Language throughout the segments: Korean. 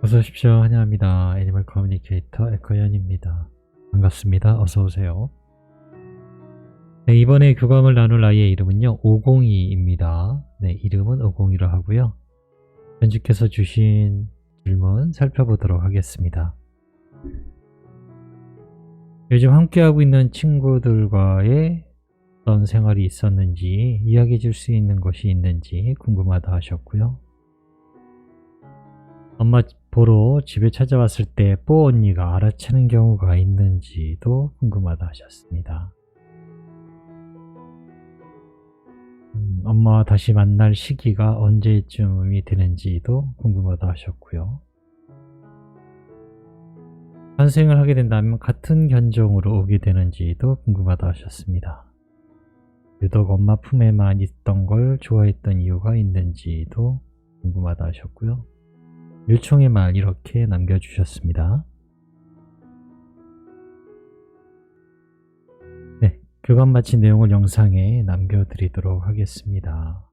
어서 오십시오. 환영합니다. 애니멀 커뮤니케이터 에코연입니다. 반갑습니다. 어서 오세요. 네, 이번에 교감을 나눌 아이의 이름은요, 502입니다. 네, 이름은 502로 하고요. 편집께서 주신 질문 살펴보도록 하겠습니다. 요즘 함께하고 있는 친구들과의 어떤 생활이 있었는지, 이야기해 줄 수 있는 것이 있는지 궁금하다 하셨고요. 엄마 보러 집에 찾아왔을 때 뽀 언니가 알아채는 경우가 있는지도 궁금하다 하셨습니다. 엄마와 다시 만날 시기가 언제쯤이 되는지도 궁금하다 하셨고요. 환생을 하게 된다면 같은 견종으로 오게 되는지도 궁금하다 하셨습니다. 유독 엄마 품에만 있던 걸 좋아했던 이유가 있는지도 궁금하다 하셨고요. 일총의 말 이렇게 남겨주셨습니다. 네, 교감 마친 내용을 영상에 남겨드리도록 하겠습니다.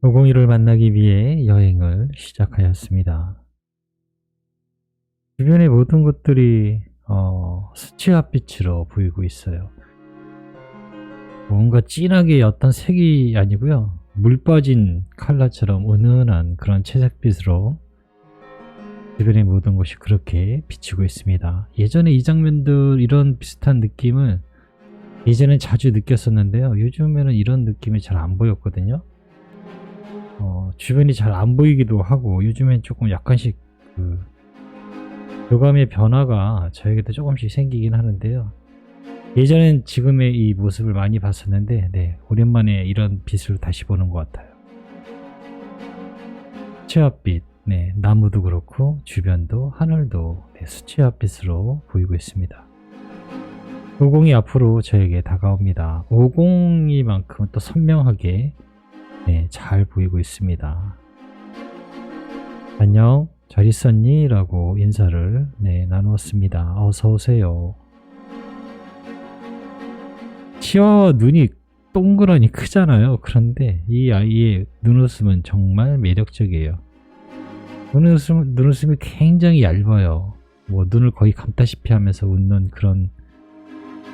오공이를 만나기 위해 여행을 시작하였습니다. 주변의 모든 것들이 수채화빛으로 보이고 있어요. 뭔가 진하게 어떤 색이 아니고요. 물 빠진 칼라처럼 은은한 그런 채색빛으로 주변의 모든 것이 그렇게 비치고 있습니다. 예전에 이 장면들 이런 비슷한 느낌을 예전엔 자주 느꼈었는데요. 요즘에는 이런 느낌이 잘 안 보였거든요. 주변이 잘 안 보이기도 하고 요즘엔 조금 약간씩 교감의 변화가 저에게도 조금씩 생기긴 하는데요. 예전엔 지금의 이 모습을 많이 봤었는데 네, 오랜만에 이런 빛을 다시 보는 것 같아요. 수채화빛, 네, 나무도 그렇고 주변도 하늘도 네, 수채화빛으로 보이고 있습니다. 502 앞으로 저에게 다가옵니다. 502만큼은 또 선명하게 네, 잘 보이고 있습니다. 안녕, 잘 있었니? 라고 인사를 네, 나누었습니다. 어서 오세요. 치아와 눈이 동그라니 크잖아요. 그런데 이 아이의 눈웃음은 정말 매력적이에요. 눈웃음이 굉장히 얇아요. 눈을 거의 감다시피 하면서 웃는 그런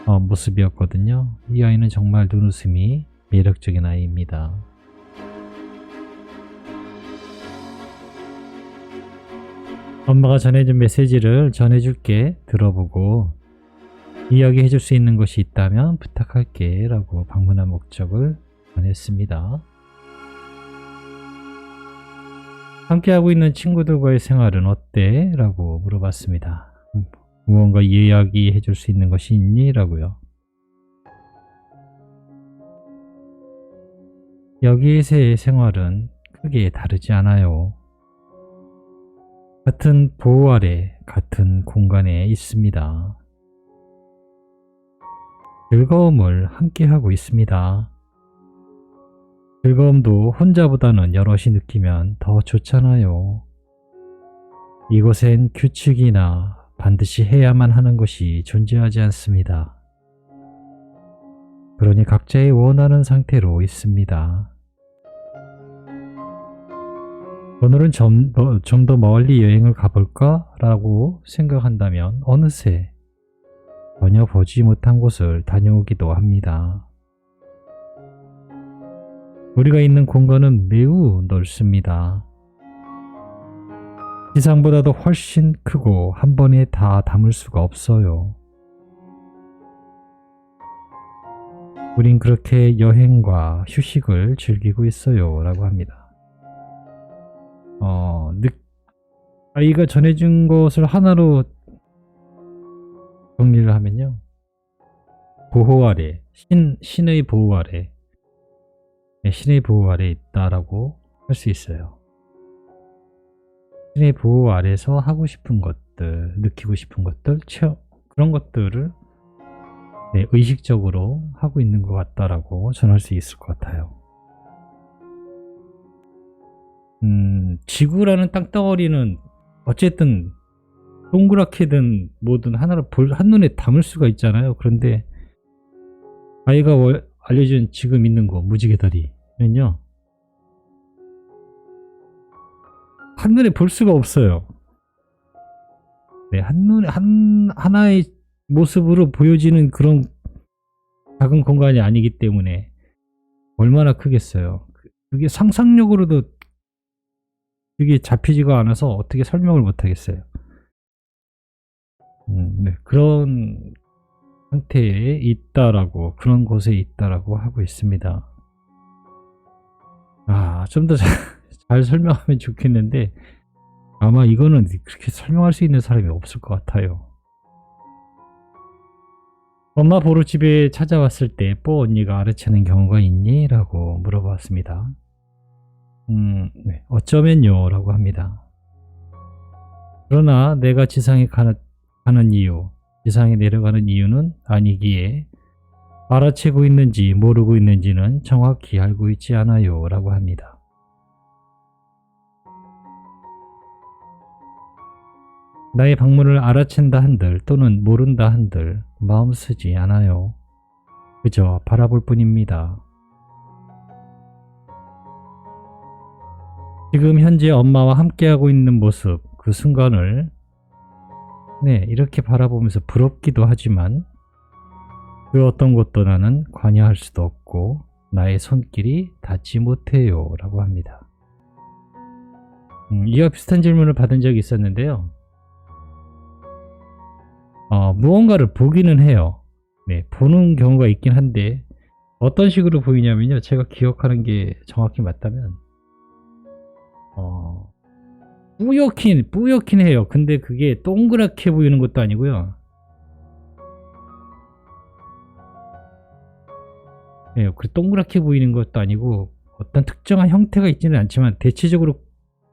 모습이었거든요. 이 아이는 정말 눈웃음이 매력적인 아이입니다. 엄마가 전해준 메시지를 전해줄게. 들어보고 이야기해 줄 수 있는 것이 있다면 부탁할게 라고 방문한 목적을 전했습니다. 함께하고 있는 친구들과의 생활은 어때? 라고 물어봤습니다. 무언가 이야기해 줄 수 있는 것이 있니? 라고요. 여기에서의 생활은 크게 다르지 않아요. 같은 보호 아래 같은 공간에 있습니다. 즐거움을 함께하고 있습니다. 즐거움도 혼자보다는 여럿이 느끼면 더 좋잖아요. 이곳엔 규칙이나 반드시 해야만 하는 것이 존재하지 않습니다. 그러니 각자의 원하는 상태로 있습니다. 오늘은 좀 더 멀리 여행을 가볼까? 라고 생각한다면 어느새 전혀 보지 못한 곳을 다녀오기도 합니다. 우리가 있는 공간은 매우 넓습니다. 지상보다도 훨씬 크고 한 번에 다 담을 수가 없어요. 우린 그렇게 여행과 휴식을 즐기고 있어요. 라고 합니다. 아이가 전해준 것을 하나로 정리를 하면요. 보호 아래, 신의 보호 아래, 신의 보호 아래 있다라고 할 수 있어요. 신의 보호 아래서 하고 싶은 것들, 느끼고 싶은 것들, 그런 것들을 네, 의식적으로 하고 있는 것 같다라고 전할 수 있을 것 같아요. 지구라는 땅덩어리는 어쨌든 동그랗게든 뭐든 하나로 한눈에 담을 수가 있잖아요. 그런데 아이가 알려준 지금 있는 거 무지개 다리는요, 한눈에 볼 수가 없어요. 네, 하나의 모습으로 보여지는 그런 작은 공간이 아니기 때문에 얼마나 크겠어요. 그게 상상력으로도 그게 잡히지가 않아서 어떻게 설명을 못 하겠어요. 네, 그런 상태에 있다라고, 그런 곳에 있다라고 하고 있습니다. 좀 더 잘 설명하면 좋겠는데 아마 이거는 그렇게 설명할 수 있는 사람이 없을 것 같아요. 엄마 보러 집에 찾아왔을 때 뽀 언니가 알아채는 경우가 있니? 라고 물어봤습니다. 네, 어쩌면요 라고 합니다. 그러나 내가 지상에 가는 이유, 지상에 내려가는 이유는 아니기에 알아채고 있는지 모르고 있는지는 정확히 알고 있지 않아요 라고 합니다. 나의 방문을 알아챈다 한들 또는 모른다 한들 마음 쓰지 않아요. 그저 바라볼 뿐입니다. 지금 현재 엄마와 함께하고 있는 모습, 그 순간을 이렇게 바라보면서 부럽기도 하지만 그 어떤 것도 나는 관여할 수도 없고 나의 손길이 닿지 못해요 라고 합니다. 이와 비슷한 질문을 받은 적이 있었는데요. 무언가를 보기는 해요. 네, 보는 경우가 있긴 한데 어떤 식으로 보이냐면요. 제가 기억하는 게 정확히 맞다면 뿌옇긴 해요. 근데 그게 동그랗게 보이는 것도 아니고요. 네, 동그랗게 보이는 것도 아니고 어떤 특정한 형태가 있지는 않지만 대체적으로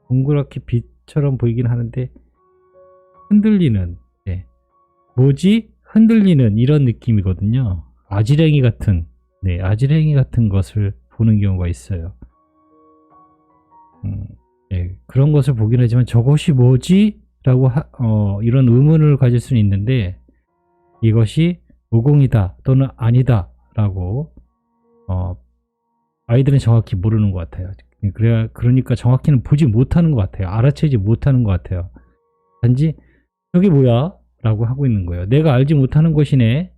동그랗게 빛처럼 보이긴 하는데 흔들리는, 뭐지? 흔들리는 이런 느낌이거든요. 아지랭이 같은 것을 보는 경우가 있어요. 그런 것을 보긴 하지만 저것이 뭐지? 라고 이런 의문을 가질 수는 있는데 이것이 무공이다 또는 아니다 라고 아이들은 정확히 모르는 것 같아요. 그러니까 정확히는 보지 못하는 것 같아요. 알아채지 못하는 것 같아요. 단지 저게 뭐야? 라고 하고 있는 거예요. 내가 알지 못하는 것이네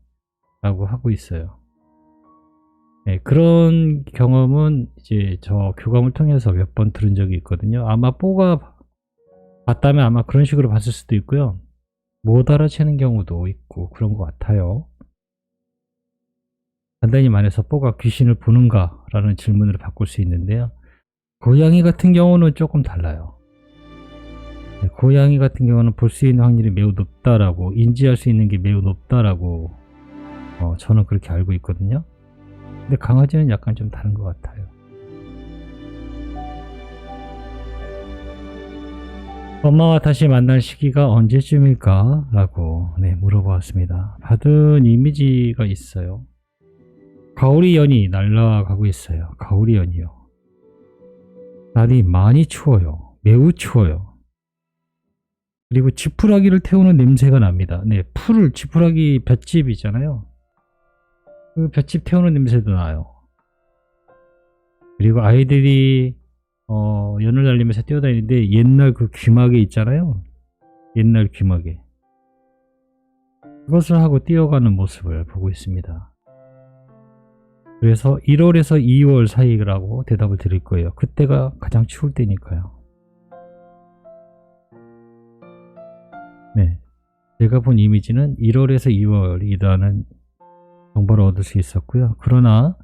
라고 하고 있어요. 그런 경험은 이제 저 교감을 통해서 몇 번 들은 적이 있거든요. 아마 뽀가 봤다면 아마 그런 식으로 봤을 수도 있고요. 못 알아채는 경우도 있고 그런 것 같아요. 간단히 말해서 뽀가 귀신을 보는가? 라는 질문으로 바꿀 수 있는데요. 고양이 같은 경우는 조금 달라요. 고양이 같은 경우는 볼 수 있는 확률이 매우 높다라고, 인지할 수 있는 게 매우 높다라고 저는 그렇게 알고 있거든요. 근데 강아지는 약간 좀 다른 것 같아요. 엄마와 다시 만날 시기가 언제쯤일까? 라고 물어보았습니다. 받은 이미지가 있어요. 가오리 연이 날아가고 있어요. 가오리 연이요. 날이 많이 추워요. 매우 추워요. 그리고 지푸라기를 태우는 냄새가 납니다. 지푸라기 볏짚 있잖아요. 그 볏짚 태우는 냄새도 나요. 그리고 아이들이 연을 날리면서 뛰어다니는데 옛날 그 귀마개 있잖아요. 옛날 귀마개. 그것을 하고 뛰어가는 모습을 보고 있습니다. 그래서 1월에서 2월 사이라고 대답을 드릴 거예요. 그때가 가장 추울 때니까요. 제가 본 이미지는 1월에서 2월이라는 정보를 얻을 수 있었고요. 그러나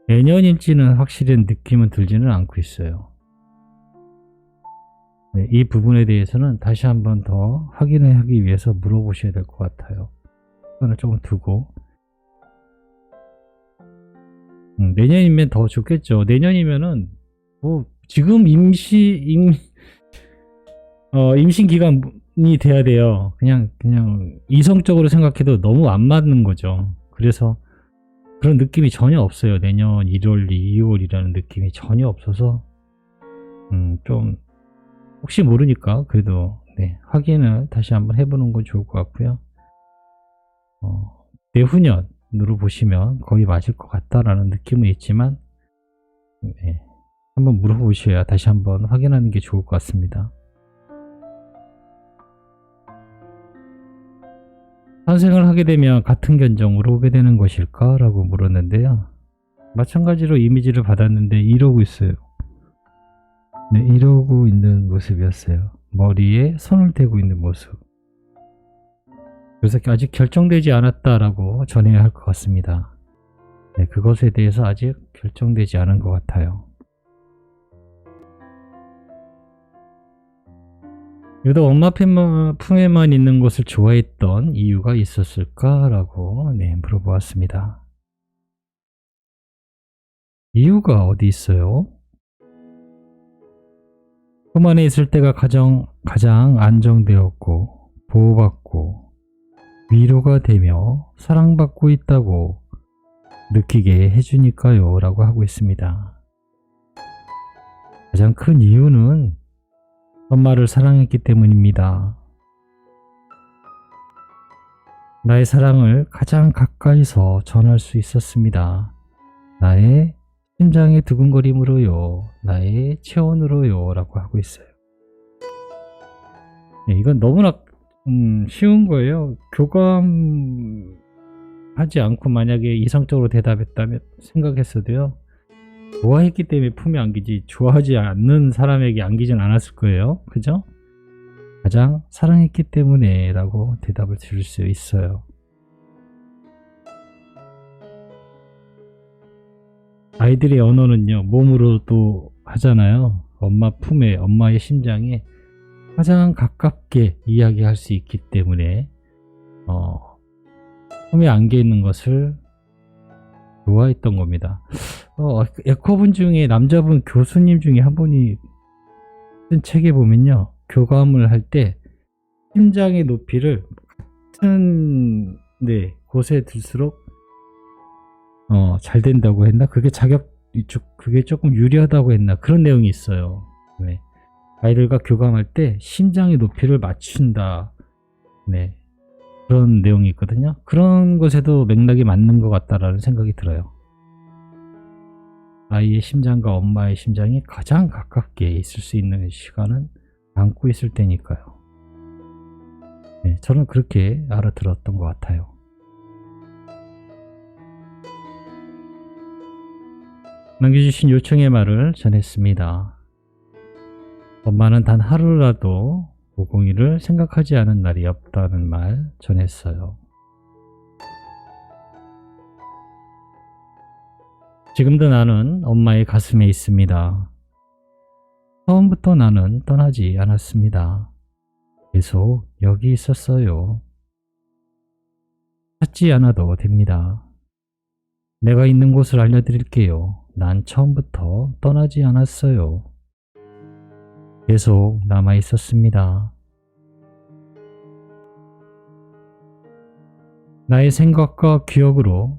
내년일지는 확실한 느낌은 들지는 않고 있어요. 이 부분에 대해서는 다시 한번 더 확인을 하기 위해서 물어보셔야 될 것 같아요. 시간을 조금 두고. 내년이면 더 좋겠죠. 내년이면은 뭐 지금 임신 기간이 돼야 돼요. 그냥 이성적으로 생각해도 너무 안 맞는 거죠. 그래서 그런 느낌이 전혀 없어요. 내년 1월, 2월이라는 느낌이 전혀 없어서 좀 혹시 모르니까 그래도 확인을 다시 한번 해보는 건 좋을 것 같고요. 내후년으로 보시면 거의 맞을 것 같다라는 느낌은 있지만 한번 물어보셔야 다시 한번 확인하는 게 좋을 것 같습니다. 탄생을 하게 되면 같은 견정으로 후배되는 것일까? 라고 물었는데요. 마찬가지로 이미지를 받았는데 이러고 있어요. 네, 이러고 있는 모습이었어요. 머리에 손을 대고 있는 모습. 그래서 아직 결정되지 않았다라고 전해야 할 것 같습니다. 네, 그것에 대해서 아직 결정되지 않은 것 같아요. 유독 엄마 품에만 있는 것을 좋아했던 이유가 있었을까라고 물어보았습니다. 이유가 어디 있어요? 품 안에 있을 때가 가장 안정되었고 보호받고 위로가 되며 사랑받고 있다고 느끼게 해주니까요 라고 하고 있습니다. 가장 큰 이유는 엄마를 사랑했기 때문입니다. 나의 사랑을 가장 가까이서 전할 수 있었습니다. 나의 심장의 두근거림으로요, 나의 체온으로요 라고 하고 있어요. 네, 이건 너무나 쉬운 거예요. 교감하지 않고 만약에 이성적으로 대답했다면 생각했어도요, 좋아했기 때문에 품에 안기지 좋아하지 않는 사람에게 안기진 않았을 거예요. 그죠? 가장 사랑했기 때문에 라고 대답을 드릴 수 있어요. 아이들의 언어는요, 몸으로도 하잖아요. 엄마 품에, 엄마의 심장에 가장 가깝게 이야기할 수 있기 때문에 품에 안겨 있는 것을 좋아했던 겁니다. 에코분 중에 남자분 교수님 중에 한 분이 쓴 책에 보면요, 교감을 할 때 심장의 높이를 같은 곳에 들수록 잘 된다고 했나? 그게 그게 조금 유리하다고 했나? 그런 내용이 있어요. 네. 아이들과 교감할 때 심장의 높이를 맞춘다. 네. 그런 내용이 있거든요. 그런 것에도 맥락이 맞는 것 같다라는 생각이 들어요. 아이의 심장과 엄마의 심장이 가장 가깝게 있을 수 있는 시간은 안고 있을 때니까요. 네, 저는 그렇게 알아들었던 것 같아요. 남겨주신 요청의 말을 전했습니다. 엄마는 단 하루라도 502를 생각하지 않은 날이 없다는 말 전했어요. 지금도 나는 엄마의 가슴에 있습니다. 처음부터 나는 떠나지 않았습니다. 계속 여기 있었어요. 찾지 않아도 됩니다. 내가 있는 곳을 알려드릴게요. 난 처음부터 떠나지 않았어요. 계속 남아 있었습니다. 나의 생각과 기억으로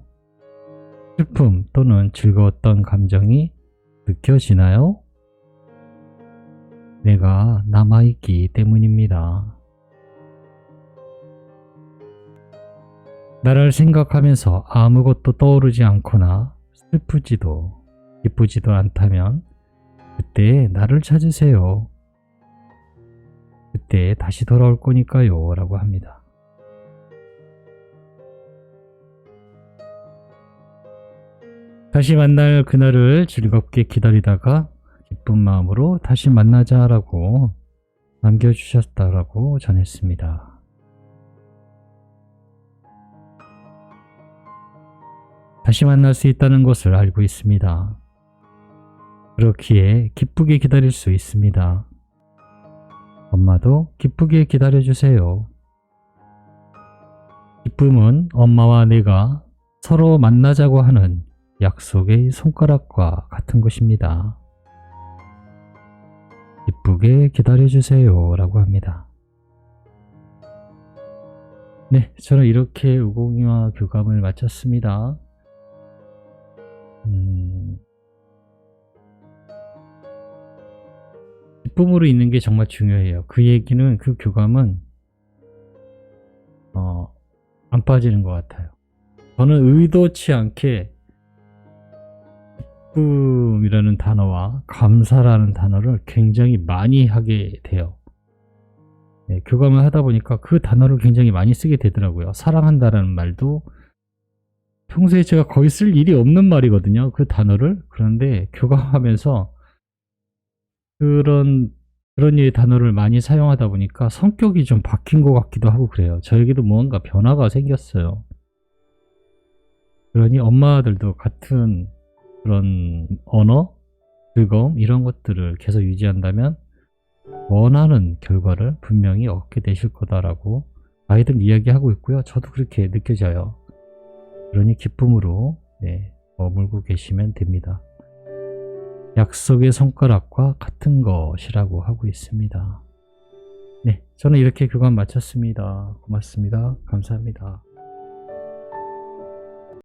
슬픔 또는 즐거웠던 감정이 느껴지나요? 내가 남아있기 때문입니다. 나를 생각하면서 아무것도 떠오르지 않거나 슬프지도 기쁘지도 않다면 그때 나를 찾으세요. 그때 다시 돌아올 거니까요 라고 합니다. 다시 만날 그날을 즐겁게 기다리다가 기쁜 마음으로 다시 만나자라고 남겨주셨다라고 전했습니다. 다시 만날 수 있다는 것을 알고 있습니다. 그렇기에 기쁘게 기다릴 수 있습니다. 엄마도 기쁘게 기다려주세요. 기쁨은 엄마와 내가 서로 만나자고 하는 약속의 손가락과 같은 것입니다. 기쁘게 기다려주세요 라고 합니다. 네, 저는 이렇게 우공이와 교감을 마쳤습니다. 기쁨으로 있는 게 정말 중요해요. 그 얘기는, 그 교감은 안 빠지는 것 같아요. 저는 의도치 않게 기쁨이라는 단어와 감사라는 단어를 굉장히 많이 하게 돼요. 네, 교감을 하다 보니까 그 단어를 굉장히 많이 쓰게 되더라고요. 사랑한다라는 말도 평소에 제가 거의 쓸 일이 없는 말이거든요. 그 단어를. 그런데 교감하면서 그런 류의 단어를 많이 사용하다 보니까 성격이 좀 바뀐 것 같기도 하고 그래요. 저에게도 뭔가 변화가 생겼어요. 그러니 엄마들도 같은 그런 언어, 즐거움 이런 것들을 계속 유지한다면 원하는 결과를 분명히 얻게 되실 거다라고 아이들 이야기하고 있고요. 저도 그렇게 느껴져요. 그러니 기쁨으로 머물고 계시면 됩니다. 약속의 손가락과 같은 것이라고 하고 있습니다. 네, 저는 이렇게 교감 마쳤습니다. 고맙습니다. 감사합니다.